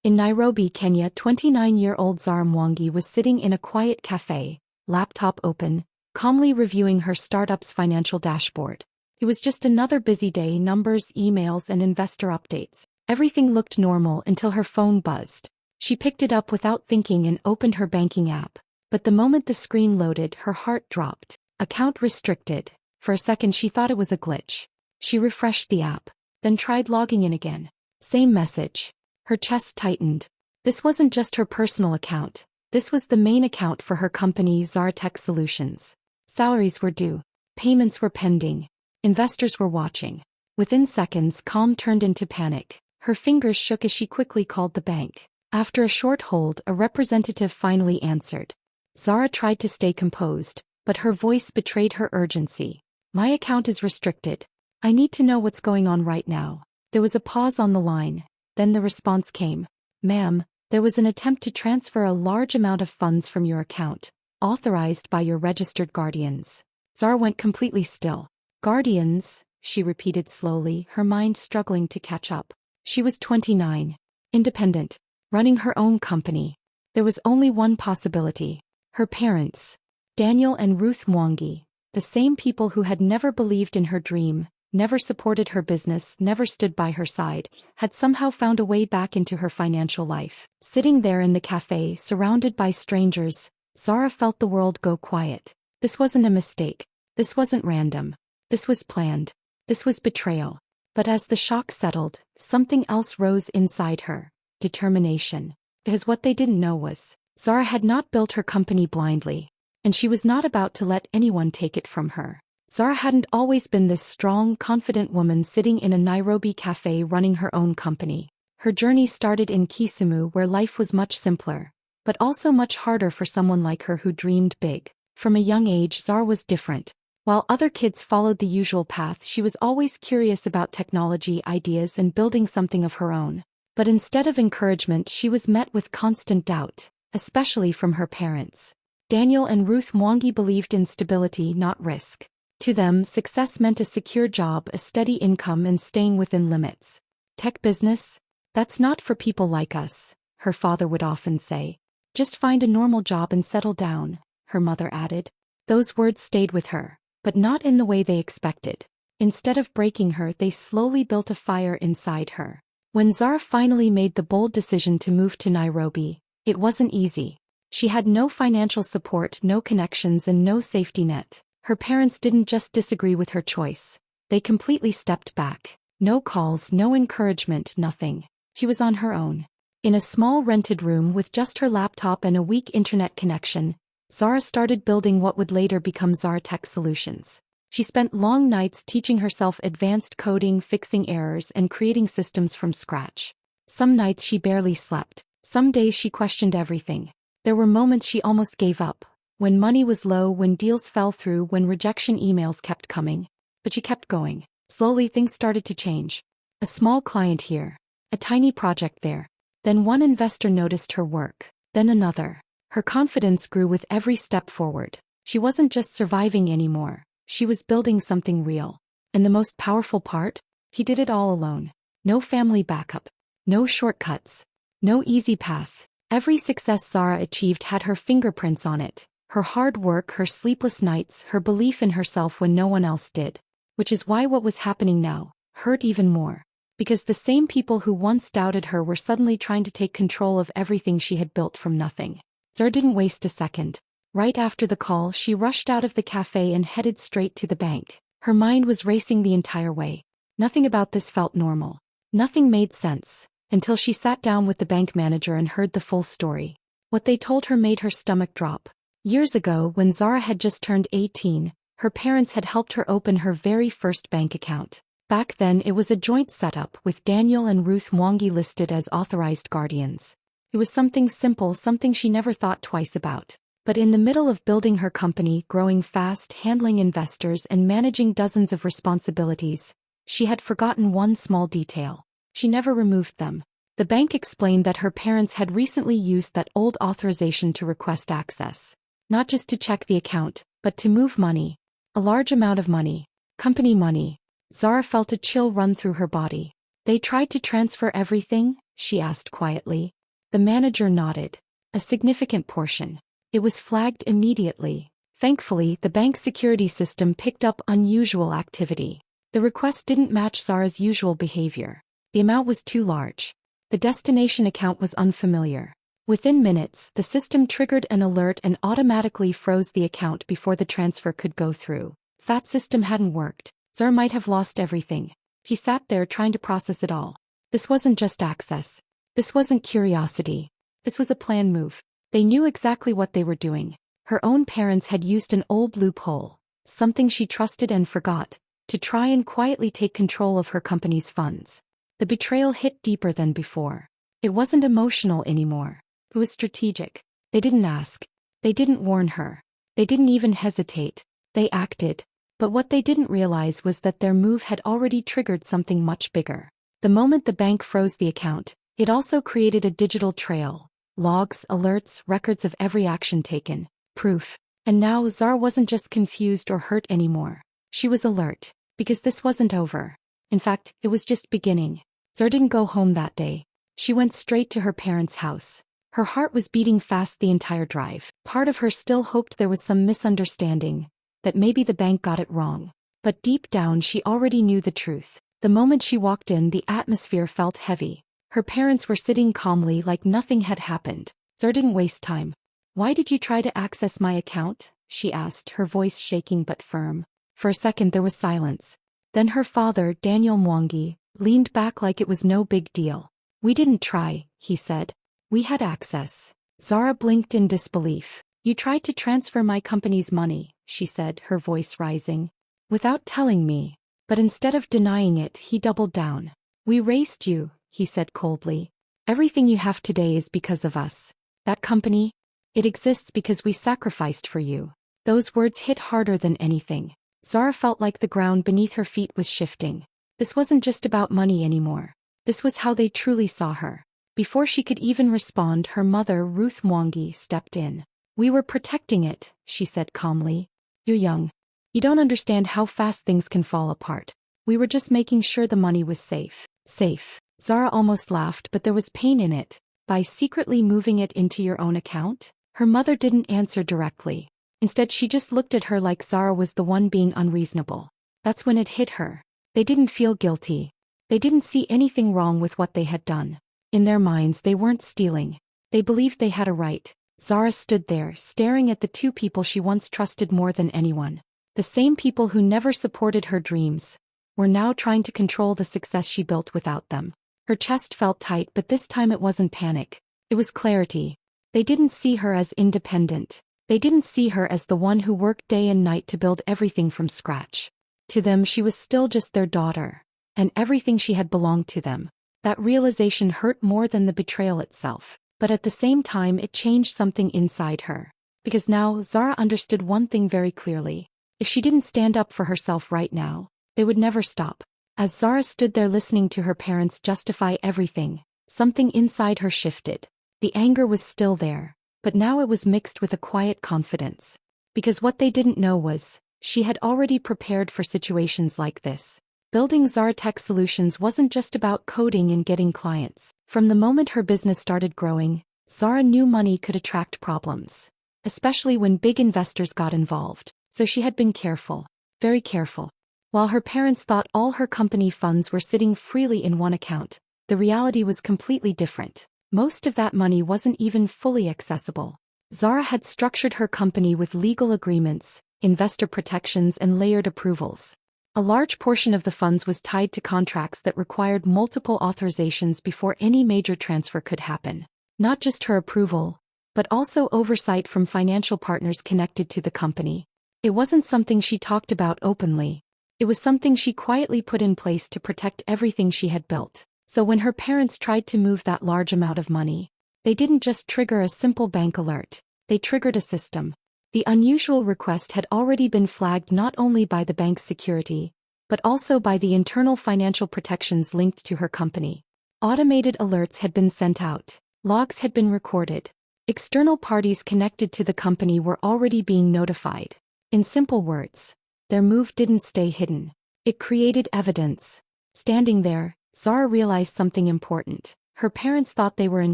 In Nairobi, Kenya, 29-year-old Zara Mwangi was sitting in a quiet cafe, laptop open, calmly reviewing her startup's financial dashboard. It was just another busy day, numbers, emails, and investor updates. Everything looked normal until her phone buzzed. She picked it up without thinking and opened her banking app. But the moment the screen loaded, her heart dropped. Account restricted. For a second she thought it was a glitch. She refreshed the app, then tried logging in again. Same message. Her chest tightened. This wasn't just her personal account. This was the main account for her company, Zara Tech Solutions. Salaries were due. Payments were pending. Investors were watching. Within seconds, calm turned into panic. Her fingers shook as she quickly called the bank. After a short hold, a representative finally answered. Zara tried to stay composed, but her voice betrayed her urgency. My account is restricted. I need to know what's going on right now. There was a pause on the line. Then the response came. Ma'am, there was an attempt to transfer a large amount of funds from your account, authorized by your registered guardians. Zara went completely still. Guardians, she repeated slowly, her mind struggling to catch up. She was 29, independent, running her own company. There was only one possibility. Her parents, Daniel and Ruth Mwangi, the same people who had never believed in her dream, never supported her business, never stood by her side, had somehow found a way back into her financial life. Sitting there in the cafe, surrounded by strangers, Zara felt the world go quiet. This wasn't a mistake. This wasn't random. This was planned. This was betrayal. But as the shock settled, something else rose inside her. Determination. Because what they didn't know was, Zara had not built her company blindly, and she was not about to let anyone take it from her. Zara hadn't always been this strong, confident woman sitting in a Nairobi cafe running her own company. Her journey started in Kisumu, where life was much simpler, but also much harder for someone like her who dreamed big. From a young age, Zara was different. While other kids followed the usual path, she was always curious about technology, ideas, and building something of her own. But instead of encouragement, she was met with constant doubt, especially from her parents. Daniel and Ruth Mwangi believed in stability, not risk. To them, success meant a secure job, a steady income, and staying within limits. Tech business? That's not for people like us, her father would often say. Just find a normal job and settle down, her mother added. Those words stayed with her, but not in the way they expected. Instead of breaking her, they slowly built a fire inside her. When Zara finally made the bold decision to move to Nairobi, it wasn't easy. She had no financial support, no connections, and no safety net. Her parents didn't just disagree with her choice. They completely stepped back. No calls, no encouragement, nothing. She was on her own. In a small rented room with just her laptop and a weak internet connection, Zara started building what would later become Zara Tech Solutions. She spent long nights teaching herself advanced coding, fixing errors, and creating systems from scratch. Some nights she barely slept. Some days she questioned everything. There were moments she almost gave up. When money was low, when deals fell through, when rejection emails kept coming. But she kept going. Slowly things started to change. A small client here. A tiny project there. Then one investor noticed her work. Then another. Her confidence grew with every step forward. She wasn't just surviving anymore. She was building something real. And the most powerful part? He did it all alone. No family backup. No shortcuts. No easy path. Every success Zara achieved had her fingerprints on it. Her hard work, her sleepless nights, her belief in herself when no one else did. Which is why what was happening now hurt even more. Because the same people who once doubted her were suddenly trying to take control of everything she had built from nothing. Zara didn't waste a second. Right after the call, she rushed out of the cafe and headed straight to the bank. Her mind was racing the entire way. Nothing about this felt normal. Nothing made sense, until she sat down with the bank manager and heard the full story. What they told her made her stomach drop. Years ago, when Zara had just turned 18, her parents had helped her open her very first bank account. Back then, it was a joint setup with Daniel and Ruth Mwangi listed as authorized guardians. It was something simple, something she never thought twice about. But in the middle of building her company, growing fast, handling investors, and managing dozens of responsibilities, she had forgotten one small detail. She never removed them. The bank explained that her parents had recently used that old authorization to request access. Not just to check the account, but to move money. A large amount of money. Company money. Zara felt a chill run through her body. They tried to transfer everything, she asked quietly. The manager nodded. A significant portion. It was flagged immediately. Thankfully, the bank's security system picked up unusual activity. The request didn't match Zara's usual behavior. The amount was too large. The destination account was unfamiliar. Within minutes, the system triggered an alert and automatically froze the account before the transfer could go through. If that system hadn't worked, Zara might have lost everything. He sat there trying to process it all. This wasn't just access. This wasn't curiosity. This was a planned move. They knew exactly what they were doing. Her own parents had used an old loophole, something she trusted and forgot, to try and quietly take control of her company's funds. The betrayal hit deeper than before. It wasn't emotional anymore. It was strategic. They didn't ask. They didn't warn her. They didn't even hesitate. They acted. But what they didn't realize was that their move had already triggered something much bigger. The moment the bank froze the account, it also created a digital trail. Logs, alerts, records of every action taken. Proof. And now Zara wasn't just confused or hurt anymore. She was alert. Because this wasn't over. In fact, it was just beginning. Zara didn't go home that day. She went straight to her parents' house. Her heart was beating fast the entire drive. Part of her still hoped there was some misunderstanding, that maybe the bank got it wrong. But deep down she already knew the truth. The moment she walked in, the atmosphere felt heavy. Her parents were sitting calmly like nothing had happened. Zara didn't waste time. "Why did you try to access my account?" she asked, her voice shaking but firm. For a second there was silence. Then her father, Daniel Mwangi, leaned back like it was no big deal. "We didn't try," he said. "We had access." Zara blinked in disbelief. "You tried to transfer my company's money," she said, her voice rising. "Without telling me." But instead of denying it, he doubled down. "We raised you," he said coldly. "Everything you have today is because of us. That company, it exists because we sacrificed for you." Those words hit harder than anything. Zara felt like the ground beneath her feet was shifting. This wasn't just about money anymore. This was how they truly saw her. Before she could even respond, her mother, Ruth Mwangi, stepped in. "We were protecting it," she said calmly. "You're young. You don't understand how fast things can fall apart. We were just making sure the money was safe." Safe. Zara almost laughed, but there was pain in it. "By secretly moving it into your own account?" Her mother didn't answer directly. Instead she just looked at her like Zara was the one being unreasonable. That's when it hit her. They didn't feel guilty. They didn't see anything wrong with what they had done. In their minds they weren't stealing. They believed they had a right. Zara stood there, staring at the two people she once trusted more than anyone. The same people who never supported her dreams were now trying to control the success she built without them. Her chest felt tight, but this time it wasn't panic. It was clarity. They didn't see her as independent. They didn't see her as the one who worked day and night to build everything from scratch. To them she was still just their daughter. And everything she had belonged to them. That realization hurt more than the betrayal itself. But at the same time it changed something inside her. Because now Zara understood one thing very clearly. If she didn't stand up for herself right now, they would never stop. As Zara stood there listening to her parents justify everything, something inside her shifted. The anger was still there, but now it was mixed with a quiet confidence. Because what they didn't know was, she had already prepared for situations like this. Building Zara Tech Solutions wasn't just about coding and getting clients. From the moment her business started growing, Zara knew money could attract problems. Especially when big investors got involved. So she had been careful. Very careful. While her parents thought all her company funds were sitting freely in one account, the reality was completely different. Most of that money wasn't even fully accessible. Zara had structured her company with legal agreements, investor protections, and layered approvals. A large portion of the funds was tied to contracts that required multiple authorizations before any major transfer could happen. Not just her approval, but also oversight from financial partners connected to the company. It wasn't something she talked about openly. It was something she quietly put in place to protect everything she had built. So when her parents tried to move that large amount of money, they didn't just trigger a simple bank alert. They triggered a system. The unusual request had already been flagged not only by the bank's security, but also by the internal financial protections linked to her company. Automated alerts had been sent out. Logs had been recorded. External parties connected to the company were already being notified. In simple words, their move didn't stay hidden. It created evidence. Standing there, Zara realized something important. Her parents thought they were in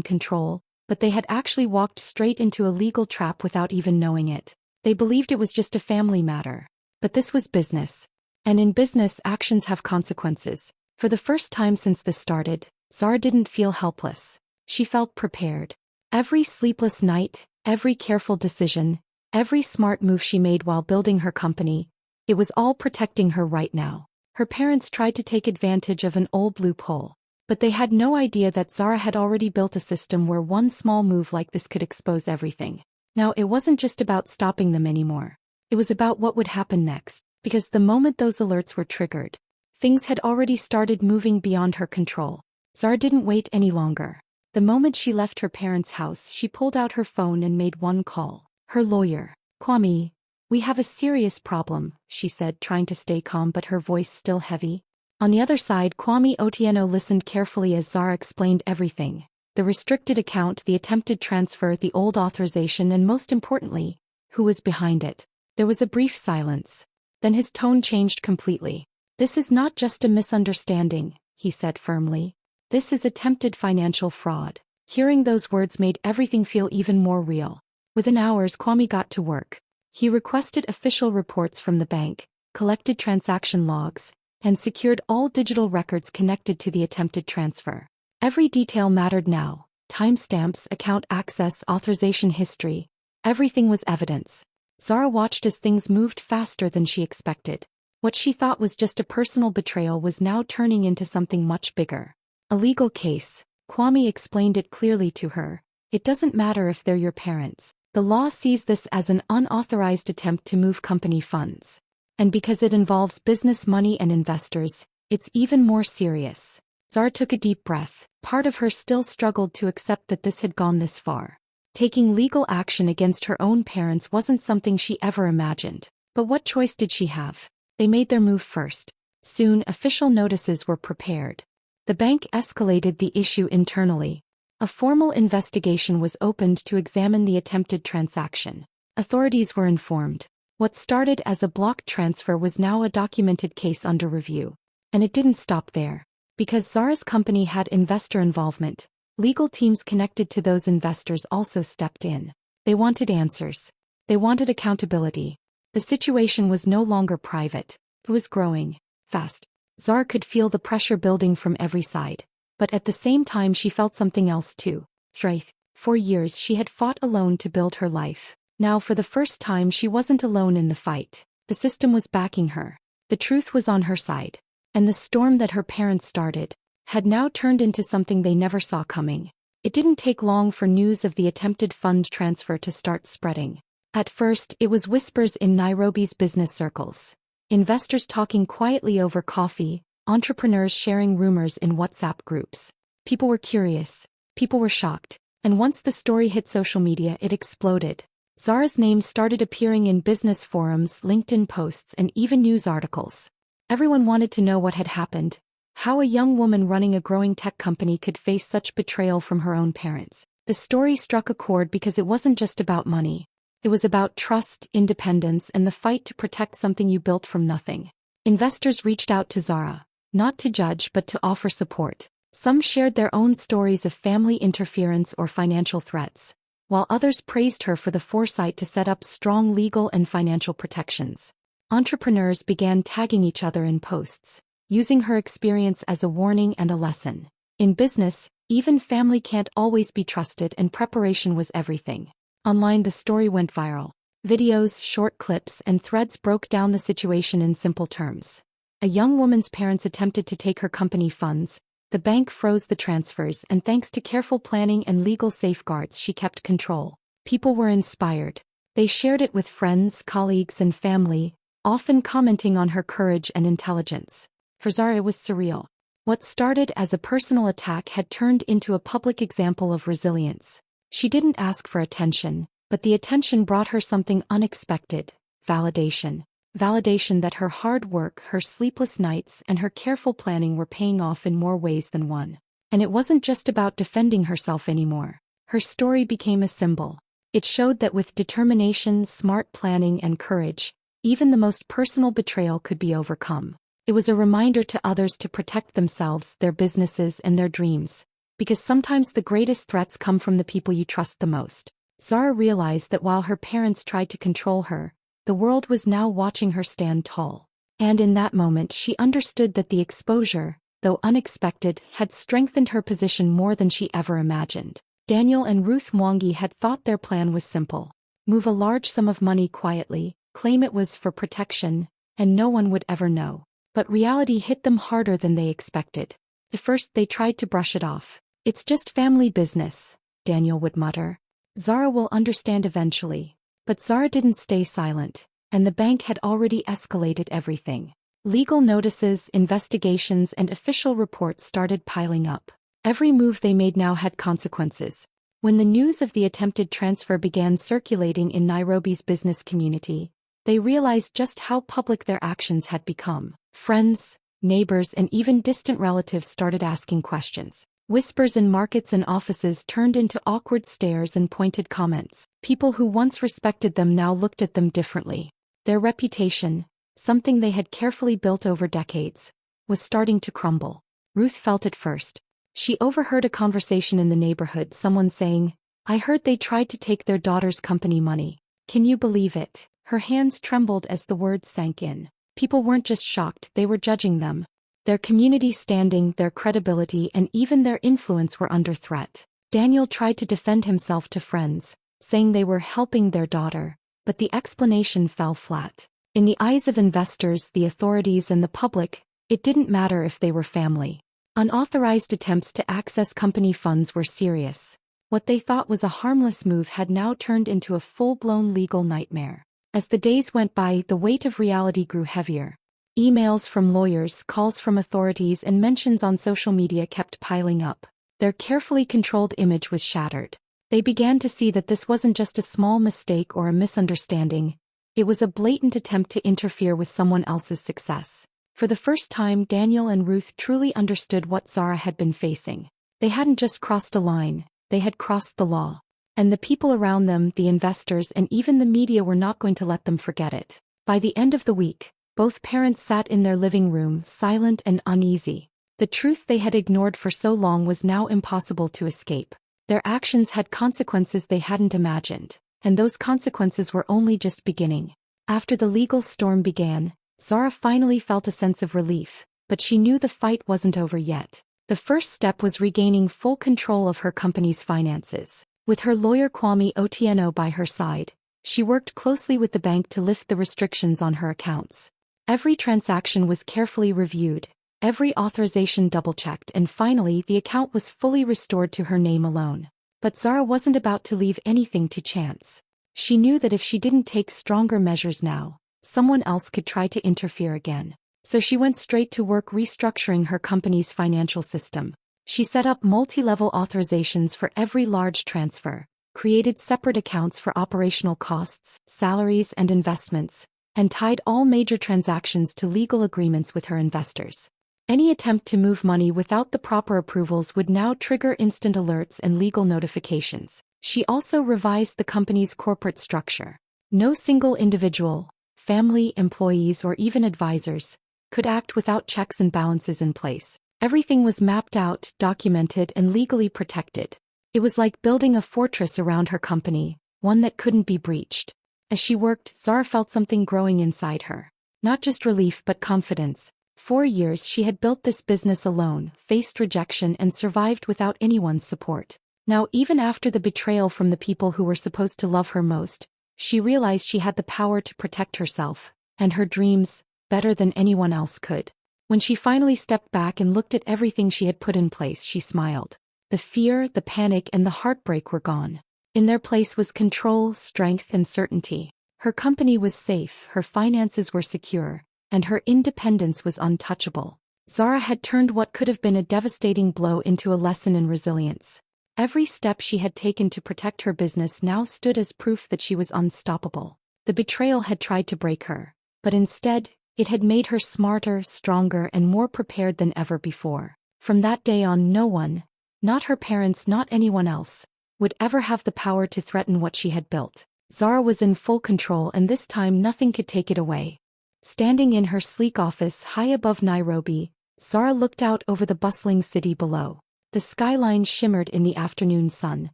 control, but they had actually walked straight into a legal trap without even knowing it. They believed it was just a family matter. But this was business. And in business, actions have consequences. For the first time since this started, Zara didn't feel helpless. She felt prepared. Every sleepless night, every careful decision, every smart move she made while building her company, it was all protecting her right now. Her parents tried to take advantage of an old loophole, but they had no idea that Zara had already built a system where one small move like this could expose everything. Now it wasn't just about stopping them anymore. It was about what would happen next, because the moment those alerts were triggered, things had already started moving beyond her control. Zara didn't wait any longer. The moment she left her parents' house, she pulled out her phone and made one call. Her lawyer. "Kwame, we have a serious problem," she said, trying to stay calm but her voice still heavy. On the other side, Kwame Otieno listened carefully as Zara explained everything. The restricted account, the attempted transfer, the old authorization, and most importantly, who was behind it. There was a brief silence. Then his tone changed completely. "This is not just a misunderstanding," he said firmly. "This is attempted financial fraud." Hearing those words made everything feel even more real. Within hours, Kwame got to work. He requested official reports from the bank, collected transaction logs, and secured all digital records connected to the attempted transfer. Every detail mattered now: timestamps, account access, authorization history. Everything was evidence. Zara watched as things moved faster than she expected. What she thought was just a personal betrayal was now turning into something much bigger. A legal case. Kwame explained it clearly to her. "It doesn't matter if they're your parents. The law sees this as an unauthorized attempt to move company funds. And because it involves business money and investors, it's even more serious." Zara took a deep breath. Part of her still struggled to accept that this had gone this far. Taking legal action against her own parents wasn't something she ever imagined. But what choice did she have? They made their move first. Soon, official notices were prepared. The bank escalated the issue internally. A formal investigation was opened to examine the attempted transaction. Authorities were informed. What started as a blocked transfer was now a documented case under review. And it didn't stop there. Because Zara's company had investor involvement, legal teams connected to those investors also stepped in. They wanted answers. They wanted accountability. The situation was no longer private. It was growing fast. Zara could feel the pressure building from every side. But at the same time she felt something else too. Strength. For years she had fought alone to build her life. Now for the first time she wasn't alone in the fight. The system was backing her. The truth was on her side. And the storm that her parents started had now turned into something they never saw coming. It didn't take long for news of the attempted fund transfer to start spreading. At first, it was whispers in Nairobi's business circles. Investors talking quietly over coffee, entrepreneurs sharing rumors in WhatsApp groups. People were curious. People were shocked. And once the story hit social media, it exploded. Zara's name started appearing in business forums, LinkedIn posts, and even news articles. Everyone wanted to know what had happened, how a young woman running a growing tech company could face such betrayal from her own parents. The story struck a chord because it wasn't just about money. It was about trust, independence, and the fight to protect something you built from nothing. Investors reached out to Zara, not to judge but to offer support. Some shared their own stories of family interference or financial threats, while others praised her for the foresight to set up strong legal and financial protections. Entrepreneurs began tagging each other in posts, using her experience as a warning and a lesson. In business, even family can't always be trusted, and preparation was everything. Online, the story went viral. Videos, short clips, and threads broke down the situation in simple terms. A young woman's parents attempted to take her company funds. The bank froze the transfers, and thanks to careful planning and legal safeguards, she kept control. People were inspired. They shared it with friends, colleagues, and family, often commenting on her courage and intelligence. For Zara, it was surreal. What started as a personal attack had turned into a public example of resilience. She didn't ask for attention, but the attention brought her something unexpected: validation. Validation that her hard work, her sleepless nights, and her careful planning were paying off in more ways than one. And it wasn't just about defending herself anymore. Her story became a symbol. It showed that with determination, smart planning, and courage, even the most personal betrayal could be overcome. It was a reminder to others to protect themselves, their businesses, and their dreams. Because sometimes the greatest threats come from the people you trust the most. Zara realized that while her parents tried to control her, the world was now watching her stand tall. And in that moment she understood that the exposure, though unexpected, had strengthened her position more than she ever imagined. Daniel and Ruth Mwangi had thought their plan was simple. Move a large sum of money quietly, claim it was for protection, and no one would ever know. But reality hit them harder than they expected. At first they tried to brush it off. "It's just family business," Daniel would mutter. "Zara will understand eventually." But Zara didn't stay silent, and the bank had already escalated everything. Legal notices, investigations, and official reports started piling up. Every move they made now had consequences. When the news of the attempted transfer began circulating in Nairobi's business community, they realized just how public their actions had become. Friends, neighbors, and even distant relatives started asking questions. Whispers in markets and offices turned into awkward stares and pointed comments. People who once respected them now looked at them differently. Their reputation, something they had carefully built over decades, was starting to crumble. Ruth felt it first. She overheard a conversation in the neighborhood, someone saying, "I heard they tried to take their daughter's company money. Can you believe it?" Her hands trembled as the words sank in. People weren't just shocked, they were judging them. Their community standing, their credibility, and even their influence were under threat. Daniel tried to defend himself to friends, saying they were helping their daughter, but the explanation fell flat. In the eyes of investors, the authorities, and the public, it didn't matter if they were family. Unauthorized attempts to access company funds were serious. What they thought was a harmless move had now turned into a full-blown legal nightmare. As the days went by, the weight of reality grew heavier. Emails from lawyers, calls from authorities, and mentions on social media kept piling up. Their carefully controlled image was shattered. They began to see that this wasn't just a small mistake or a misunderstanding. It was a blatant attempt to interfere with someone else's success. For the first time, Daniel and Ruth truly understood what Zara had been facing. They hadn't just crossed a line, they had crossed the law. And the people around them, the investors, and even the media were not going to let them forget it. By the end of the week, both parents sat in their living room, silent and uneasy. The truth they had ignored for so long was now impossible to escape. Their actions had consequences they hadn't imagined, and those consequences were only just beginning. After the legal storm began, Zara finally felt a sense of relief, but she knew the fight wasn't over yet. The first step was regaining full control of her company's finances. With her lawyer Kwame Otieno by her side, she worked closely with the bank to lift the restrictions on her accounts. Every transaction was carefully reviewed, every authorization double-checked, and finally the account was fully restored to her name alone. But Zara wasn't about to leave anything to chance. She knew that if she didn't take stronger measures now, someone else could try to interfere again. So she went straight to work restructuring her company's financial system. She set up multi-level authorizations for every large transfer, created separate accounts for operational costs, salaries, and investments, and tied all major transactions to legal agreements with her investors. Any attempt to move money without the proper approvals would now trigger instant alerts and legal notifications. She also revised the company's corporate structure. No single individual, family, employees, or even advisors could act without checks and balances in place. Everything was mapped out, documented, and legally protected. It was like building a fortress around her company, one that couldn't be breached. As she worked, Zara felt something growing inside her. Not just relief but confidence. For years she had built this business alone, faced rejection, and survived without anyone's support. Now, even after the betrayal from the people who were supposed to love her most, she realized she had the power to protect herself and her dreams better than anyone else could. When she finally stepped back and looked at everything she had put in place, she smiled. The fear, the panic, and the heartbreak were gone. In their place was control, strength, and certainty. Her company was safe, her finances were secure, and her independence was untouchable. Zara had turned what could have been a devastating blow into a lesson in resilience. Every step she had taken to protect her business now stood as proof that she was unstoppable. The betrayal had tried to break her, but instead, it had made her smarter, stronger, and more prepared than ever before. From that day on, no one, not her parents, not anyone else, would ever have the power to threaten what she had built. Zara was in full control, and this time nothing could take it away. Standing in her sleek office high above Nairobi, Zara looked out over the bustling city below. The skyline shimmered in the afternoon sun,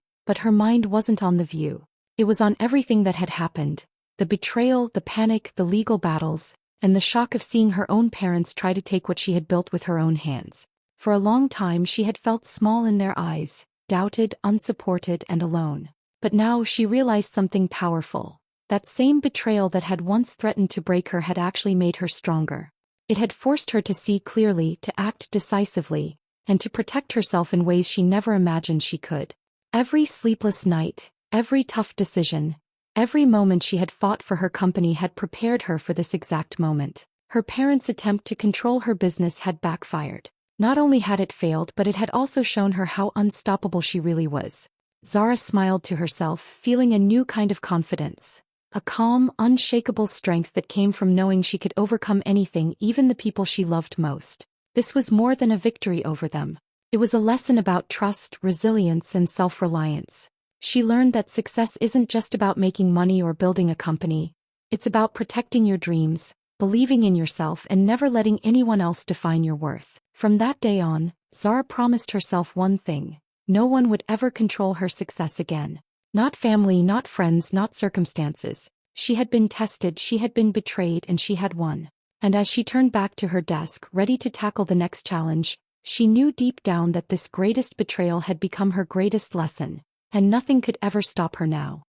but her mind wasn't on the view. It was on everything that had happened: the betrayal, the panic, the legal battles, and the shock of seeing her own parents try to take what she had built with her own hands. For a long time she had felt small in their eyes, doubted, unsupported, and alone. But now she realized something powerful. That same betrayal that had once threatened to break her had actually made her stronger. It had forced her to see clearly, to act decisively, and to protect herself in ways she never imagined she could. Every sleepless night, every tough decision, every moment she had fought for her company had prepared her for this exact moment. Her parents' attempt to control her business had backfired. Not only had it failed, but it had also shown her how unstoppable she really was. Zara smiled to herself, feeling a new kind of confidence. A calm, unshakable strength that came from knowing she could overcome anything, even the people she loved most. This was more than a victory over them. It was a lesson about trust, resilience, and self-reliance. She learned that success isn't just about making money or building a company. It's about protecting your dreams, believing in yourself, and never letting anyone else define your worth. From that day on, Zara promised herself one thing: no one would ever control her success again. Not family, not friends, not circumstances. She had been tested, she had been betrayed, and she had won. And as she turned back to her desk, ready to tackle the next challenge, she knew deep down that this greatest betrayal had become her greatest lesson, and nothing could ever stop her now.